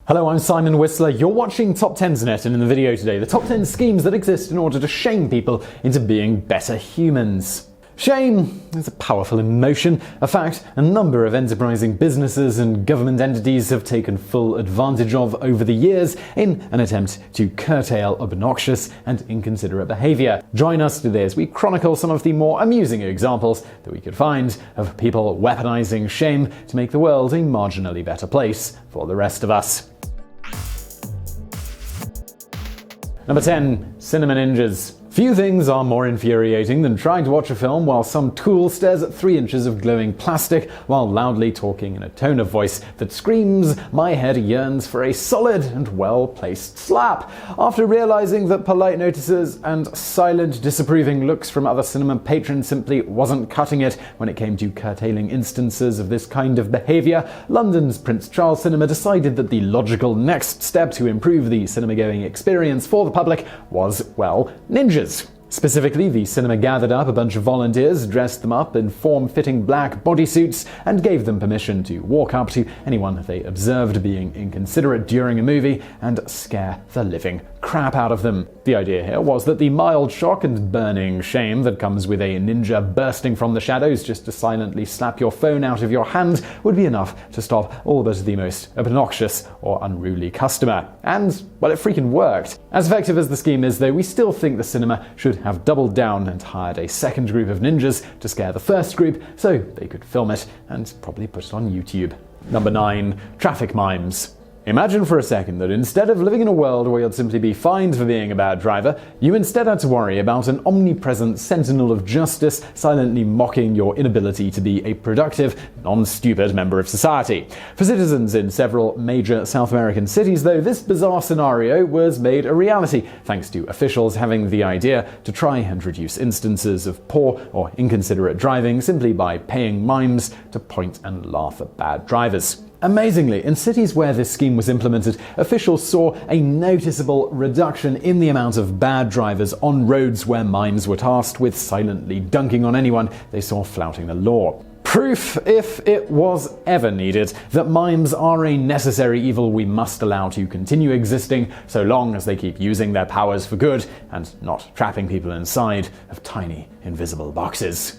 Hello, I'm Simon Whistler. You're watching TopTenzNet, and in the video today, the top 10 schemes that exist in order to shame people into being better humans. Shame is a powerful emotion, a fact a number of enterprising businesses and government entities have taken full advantage of over the years in an attempt to curtail obnoxious and inconsiderate behavior. Join us today as we chronicle some of the more amusing examples that we could find of people weaponizing shame to make the world a marginally better place for the rest of us. Number 10. Cinema ninjas. Few things are more infuriating than trying to watch a film while some tool stares at 3 inches of glowing plastic while loudly talking in a tone of voice that screams, "My head yearns for a solid and well-placed slap." After realizing that polite notices and silent disapproving looks from other cinema patrons simply wasn't cutting it when it came to curtailing instances of this kind of behavior, London's Prince Charles Cinema decided that the logical next step to improve the cinema-going experience for the public was, well, ninjas. Specifically, the cinema gathered up a bunch of volunteers, dressed them up in form-fitting black bodysuits, and gave them permission to walk up to anyone they observed being inconsiderate during a movie and scare the living crap out of them. The idea here was that the mild shock and burning shame that comes with a ninja bursting from the shadows just to silently slap your phone out of your hand would be enough to stop all but the most obnoxious or unruly customer. And, well, it freaking worked. As effective as the scheme is, though, we still think the cinema should have doubled down and hired a second group of ninjas to scare the first group so they could film it and probably put it on YouTube. Number 9. Traffic mimes. Imagine for a second that instead of living in a world where you'd simply be fined for being a bad driver, you instead had to worry about an omnipresent sentinel of justice silently mocking your inability to be a productive, non-stupid member of society. For citizens in several major South American cities, though, this bizarre scenario was made a reality, thanks to officials having the idea to try and reduce instances of poor or inconsiderate driving simply by paying mimes to point and laugh at bad drivers. Amazingly, in cities where this scheme was implemented, officials saw a noticeable reduction in the amount of bad drivers on roads where mimes were tasked with silently dunking on anyone they saw flouting the law. Proof, if it was ever needed, that mimes are a necessary evil we must allow to continue existing so long as they keep using their powers for good and not trapping people inside of tiny, invisible boxes.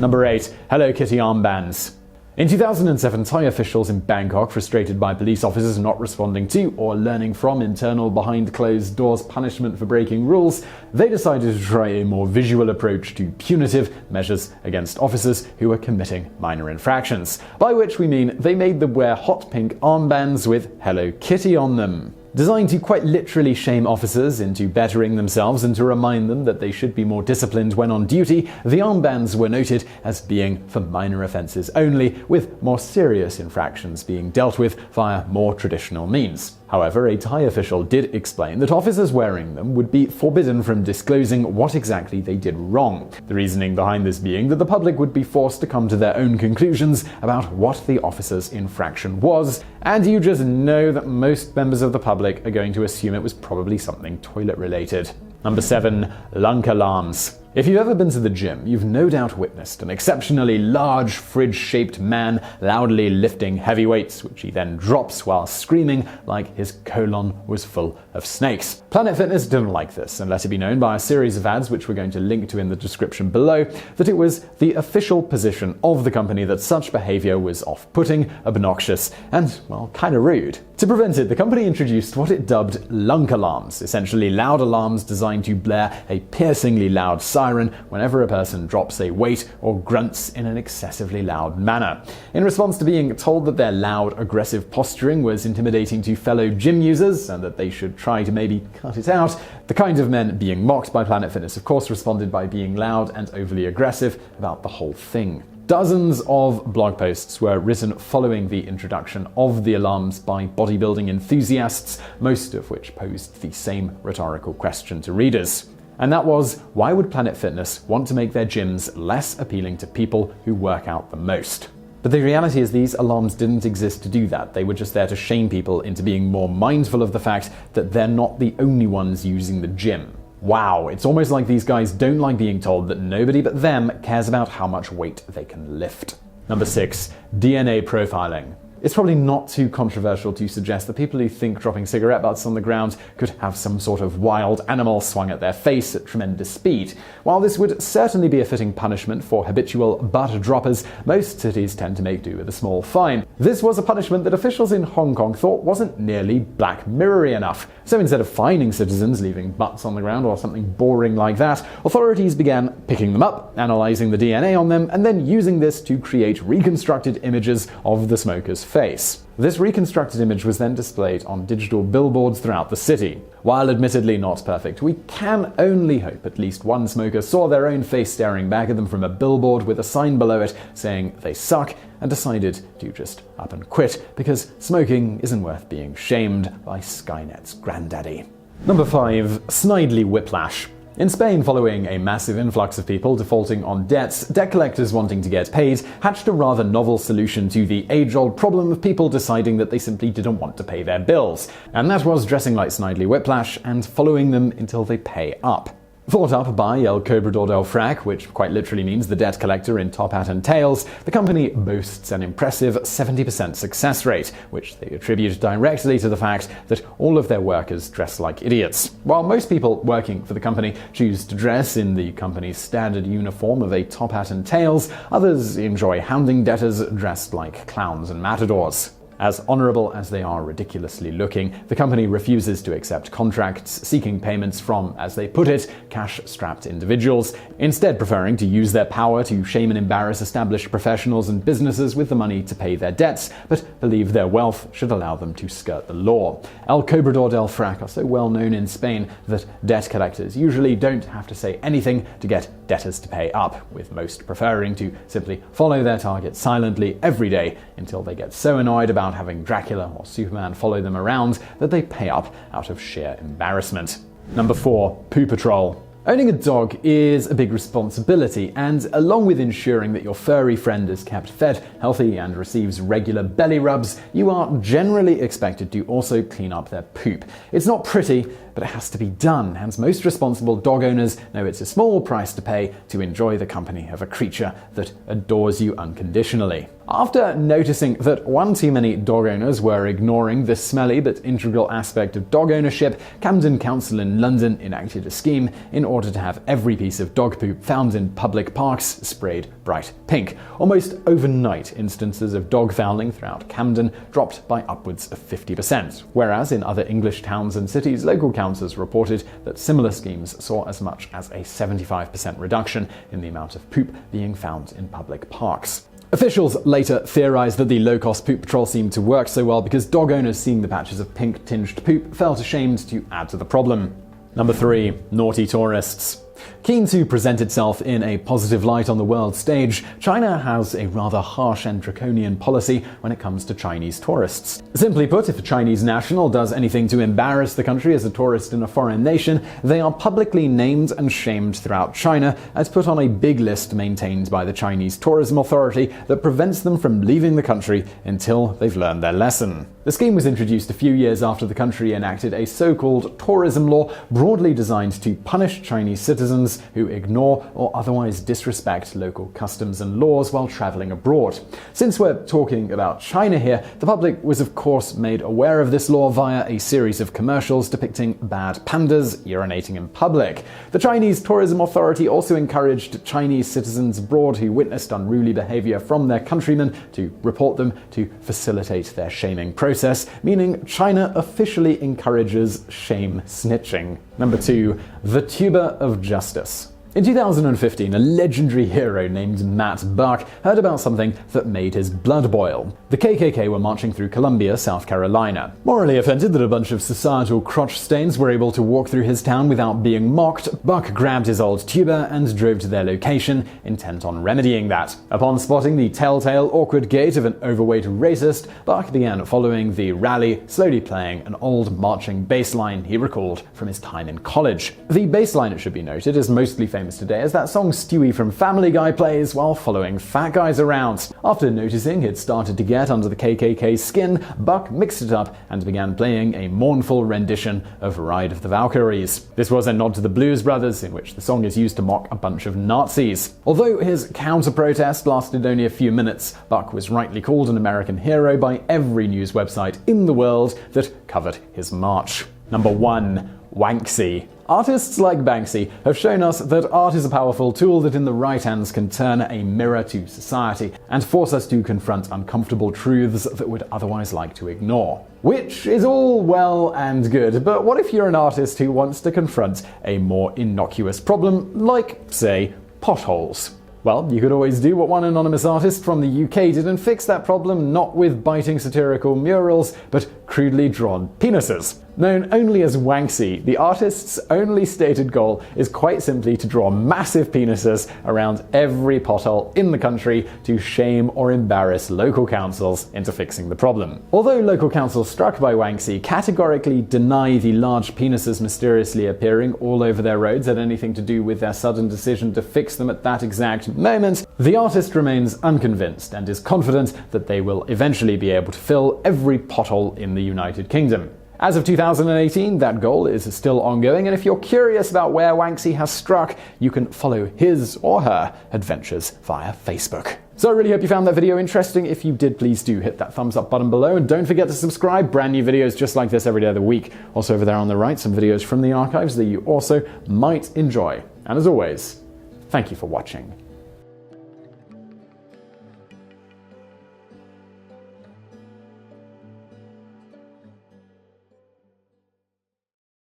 Number 8. Hello Kitty armbands. In 2007, Thai officials in Bangkok, frustrated by police officers not responding to or learning from internal behind-closed-doors punishment for breaking rules, they decided to try a more visual approach to punitive measures against officers who were committing minor infractions, by which we mean they made them wear hot pink armbands with Hello Kitty on them. Designed to quite literally shame officers into bettering themselves and to remind them that they should be more disciplined when on duty, the armbands were noted as being for minor offences only, with more serious infractions being dealt with via more traditional means. However, a Thai official did explain that officers wearing them would be forbidden from disclosing what exactly they did wrong. The reasoning behind this being that the public would be forced to come to their own conclusions about what the officer's infraction was, and you just know that most members of the public are going to assume it was probably something toilet related. Number 7. Lunk Alarms. If you've ever been to the gym, you've no doubt witnessed an exceptionally large fridge-shaped man loudly lifting heavy weights, which he then drops while screaming like his colon was full of snakes. Planet Fitness didn't like this, and let it be known by a series of ads, which we're going to link to in the description below, that it was the official position of the company that such behavior was off-putting, obnoxious, and, well, kinda rude. To prevent it, the company introduced what it dubbed Lunk Alarms, essentially loud alarms designed to blare a piercingly loud siren whenever a person drops a weight or grunts in an excessively loud manner. In response to being told that their loud, aggressive posturing was intimidating to fellow gym users and that they should try to maybe cut it out, the kind of men being mocked by Planet Fitness of course responded by being loud and overly aggressive about the whole thing. Dozens of blog posts were written following the introduction of the alarms by bodybuilding enthusiasts, most of which posed the same rhetorical question to readers. And that was, why would Planet Fitness want to make their gyms less appealing to people who work out the most? But the reality is these alarms didn't exist to do that. They were just there to shame people into being more mindful of the fact that they're not the only ones using the gym. Wow, it's almost like these guys don't like being told that nobody but them cares about how much weight they can lift. Number 6. DNA profiling. It's probably not too controversial to suggest that people who think dropping cigarette butts on the ground could have some sort of wild animal swung at their face at tremendous speed. While this would certainly be a fitting punishment for habitual butt droppers, most cities tend to make do with a small fine. This was a punishment that officials in Hong Kong thought wasn't nearly Black Mirror-y enough. So instead of fining citizens leaving butts on the ground or something boring like that, authorities began picking them up, analyzing the DNA on them, and then using this to create reconstructed images of the smoker's face. This reconstructed image was then displayed on digital billboards throughout the city. While admittedly not perfect, we can only hope at least one smoker saw their own face staring back at them from a billboard with a sign below it saying they suck and decided to just up and quit, because smoking isn't worth being shamed by Skynet's granddaddy. Number 5. Snidely Whiplash. In Spain, following a massive influx of people defaulting on debts, debt collectors wanting to get paid hatched a rather novel solution to the age-old problem of people deciding that they simply didn't want to pay their bills. And that was dressing like Snidely Whiplash and following them until they pay up. Thought up by El Cobrador del Frac, which quite literally means the debt collector in top hat and tails, the company boasts an impressive 70% success rate, which they attribute directly to the fact that all of their workers dress like idiots. While most people working for the company choose to dress in the company's standard uniform of a top hat and tails, others enjoy hounding debtors dressed like clowns and matadors. As honorable as they are ridiculously looking, the company refuses to accept contracts seeking payments from, as they put it, cash-strapped individuals, instead preferring to use their power to shame and embarrass established professionals and businesses with the money to pay their debts, but believe their wealth should allow them to skirt the law. El Cobrador del Frac are so well known in Spain that debt collectors usually don't have to say anything to get debtors to pay up, with most preferring to simply follow their target silently every day until they get so annoyed about having Dracula or Superman follow them around that they pay up out of sheer embarrassment. Number 4. Poo Patrol. Owning a dog is a big responsibility, and along with ensuring that your furry friend is kept fed, healthy, and receives regular belly rubs, you are generally expected to also clean up their poop. It's not pretty, but it has to be done, and most responsible dog owners know it's a small price to pay to enjoy the company of a creature that adores you unconditionally. After noticing that one too many dog owners were ignoring this smelly but integral aspect of dog ownership, Camden Council in London enacted a scheme in order to have every piece of dog poop found in public parks sprayed bright pink. Almost overnight, instances of dog fouling throughout Camden dropped by upwards of 50%, whereas in other English towns and cities, local councils reported that similar schemes saw as much as a 75% reduction in the amount of poop being found in public parks. Officials later theorized that the low-cost poop patrol seemed to work so well because dog owners seeing the patches of pink-tinged poop felt ashamed to add to the problem. Number 3. Naughty tourists. Keen to present itself in a positive light on the world stage, China has a rather harsh and draconian policy when it comes to Chinese tourists. Simply put, if a Chinese national does anything to embarrass the country as a tourist in a foreign nation, they are publicly named and shamed throughout China and put on a big list maintained by the Chinese Tourism Authority that prevents them from leaving the country until they've learned their lesson. The scheme was introduced a few years after the country enacted a so-called tourism law broadly designed to punish Chinese citizens who ignore or otherwise disrespect local customs and laws while traveling abroad. Since we're talking about China here, the public was of course made aware of this law via a series of commercials depicting bad pandas urinating in public. The Chinese Tourism Authority also encouraged Chinese citizens abroad who witnessed unruly behavior from their countrymen to report them to facilitate their shaming process, meaning China officially encourages shame snitching. Number 2. The Tuba of Justice. In 2015, a legendary hero named Matt Buck heard about something that made his blood boil. The KKK were marching through Columbia, South Carolina. Morally offended that a bunch of societal crotch stains were able to walk through his town without being mocked, Buck grabbed his old tuba and drove to their location, intent on remedying that. Upon spotting the telltale awkward gait of an overweight racist, Buck began following the rally, slowly playing an old marching bass line he recalled from his time in college. The bass line, it should be noted, is mostly famous homes today as that song Stewie from Family Guy plays while following fat guys around. After noticing it started to get under the KKK's skin, Buck mixed it up and began playing a mournful rendition of Ride of the Valkyries. This was a nod to the Blues Brothers, in which the song is used to mock a bunch of Nazis. Although his counter-protest lasted only a few minutes, Buck was rightly called an American hero by every news website in the world that covered his march. Number 1. Wanksy. Artists like Banksy have shown us that art is a powerful tool that in the right hands can turn a mirror to society and force us to confront uncomfortable truths that we'd otherwise like to ignore. Which is all well and good, but what if you're an artist who wants to confront a more innocuous problem, like, say, potholes? Well, you could always do what one anonymous artist from the UK did and fix that problem not with biting satirical murals, but crudely drawn penises. Known only as Wanksy, the artist's only stated goal is quite simply to draw massive penises around every pothole in the country to shame or embarrass local councils into fixing the problem. Although local councils struck by Wanksy categorically deny the large penises mysteriously appearing all over their roads had anything to do with their sudden decision to fix them at that exact moment, the artist remains unconvinced and is confident that they will eventually be able to fill every pothole in the United Kingdom. As of 2018, that goal is still ongoing, and if you're curious about where Wanksy has struck, you can follow his or her adventures via Facebook. So I really hope you found that video interesting. If you did, please do hit that thumbs up button below, and don't forget to subscribe. Brand new videos just like this every day of the week. Also over there on the right, some videos from the archives that you also might enjoy. And as always, thank you for watching.